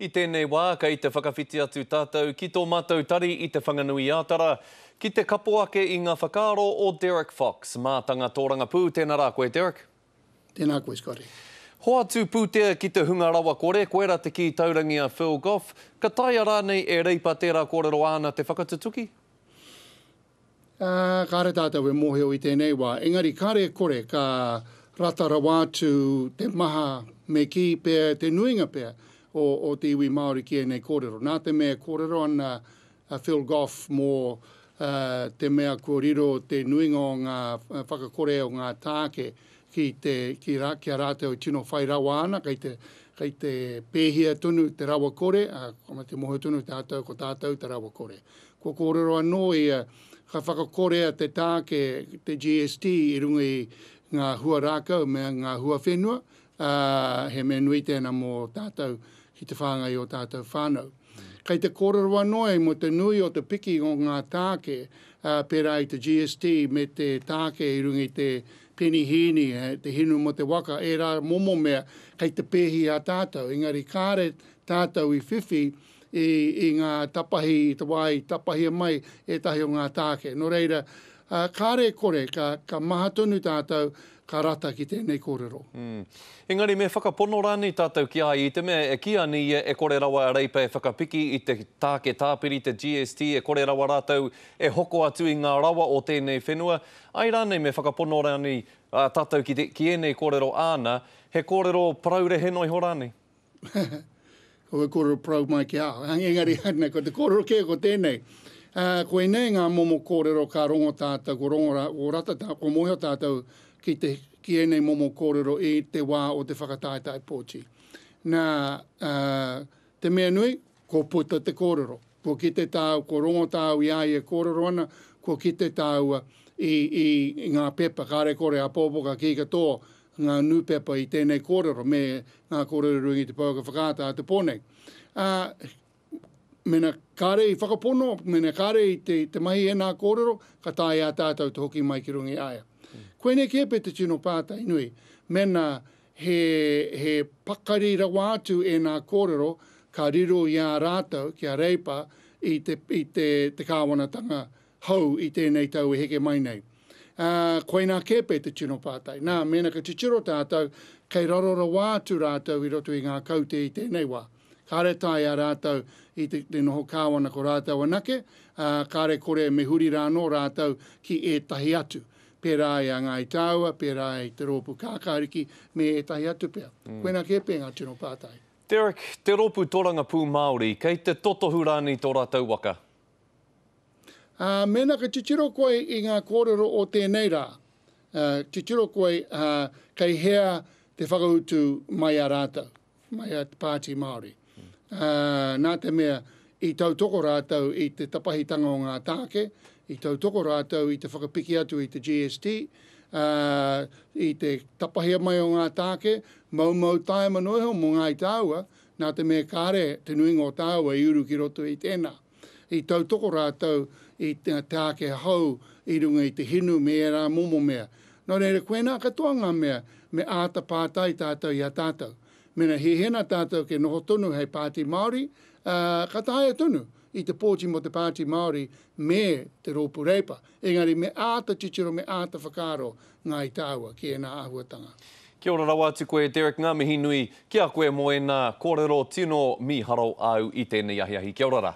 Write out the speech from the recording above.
I tēnei wā, kei te whakawhiti atu tātou ki tō mātou tari i te whanganui ātara, ki te kapoake i ngā whakaaro o Derek Fox, mātanga tōranga pū. Tēnā rā koe, Derek. Tēnā koe, Scotty. Hoa tū pūtea ki te hunga rawa kore, koe rā te ki taurangi a Phil Goff. Ka taia rānei e reipa tērā kōrero āna te whakatutuki? Kāre tātou e mōheo i tēnei wā. Engari, kāre kore ka ratara wātu te maha me ki pēr, te nuinga pēr o te iwi Māori ki e nei kōrero. Nā te mea kōrero ana Phil Goff mō te mea kōrero te nuinga o ngā whakakore o ngā tāke ki a rātou tino whai rawa ana, kei te pēhia tunu te rawa kore, kama te moho tunu tātou ko tātou te rawa kore. Ko kōrero anō i ka whakakorea te tāke, te GST i runga i ngā hua rākau me ngā hua whenua, he me nui tēnā mō tātou ki te whāngai o tātou whānau. Kei te kōrero anō mo te nui o te piki o ngā tāke, pērā i te GST me te tāke i runga i te penihini, te hinu mo te waka, e rā momo mea kei te pēhi a tātou. Engari kāre tātou i whiwhi i ngā tapahi, te wai, tapahi mai e tahi o ngā tāke. No reira, kāre kore, ka maha tonu tātou, ka rata ki tēnei kōrero. Engari, me whakapono rāni tātou ki ai i te mea, e kia ni e kore rawa a reipa e whakapiki i te tāke tāpiri, te GST, e kore rawa rātou e hoko atu i ngā rawa o tēnei whenua. Ai rānei me whakapono rāni tātou ki enei kōrero āna, he kōrero praure he noi ho rāni? Ko e kōrero prau mai ki ao. Engari, ko te kōrero kia ko tēnei. Ko e nei ngā momo kōrero ka rongo tātou, ko rongo o rata tātou, ko moho tātou, ki e nei momo kōrero i te wā o te whakataetai pōti. Nā, te mea nui, ko puta te kōrero. Ko ki te tāu, ko rongo tāu i ai e kōrero ana, ko ki te tāu i ngā pepa, kāre kore a pōpoka ki katoa, ngā nū pepa i tēnei kōrero, me ngā kōrero rungi te pauka whakata a te pōnei. Mena kāre i whakapono, mena kāre i te mahi e nā kōrero, ka tāi a tātou te hoki mai ki rungi aia. Koe nei kia pe te tino pātai nui, mena he pakari rawa atu e nā kōrero ka riro i a rātou ki a reipa i te kāwanatanga hau i tēnei tau e heke mai nei. Koe nā kia pe te tino pātai. Nā, mena ka titiro tātou, kei raro rawa atu rātou i roto i ngā kaute i tēnei wā. Kāre tai a rātou i te noho kāwana ko rātou anake, kāre kore me huri rāno rātou ki e tahi atu. Pērā i a ngai tāua, pērā i te rōpu kākāriki, me e tahi atu pēr. Koe nā kia pē ngā tino pātai. Derek, te rōpu tōranga pū Māori, kei te totohu rāni tō rātou waka? Mena ka titiro koe i ngā kōrero o tēnei rā. Titiro koe kei hea te whakautu mai a rātou, mai a pāti Māori. Nā te mea, i tautoko rātou i te tapahitanga o ngā tāke, i tautoko rātou i te whakapiki atu i te GST, i te tapahia mai o ngā tāke, mau tae manoeho mo ngā i tāua, nā te mea kāre te nuinga o tāua i uru ki roto i tēnā. I tautoko rātou i te tāke hau i runga i te hinu me e rā momo mea. Nō reira, koe nā katoa ngā mea me āta pātai tātou i a tātou. Mena he hena tātou ke noho tonu hei pāti Māori, ka taia tonu i te pōti mo te pāti Māori me te rōpu reipa. Engari me āta titiro, me āta whakaro ngā i tāua ki e nā ahuatanga. Kia ora rawa atu koe, Derek, ngā mihi nui, kia koe mo e nā kōrero tino mi haro au i tēnei ahiahi. Kia ora rā.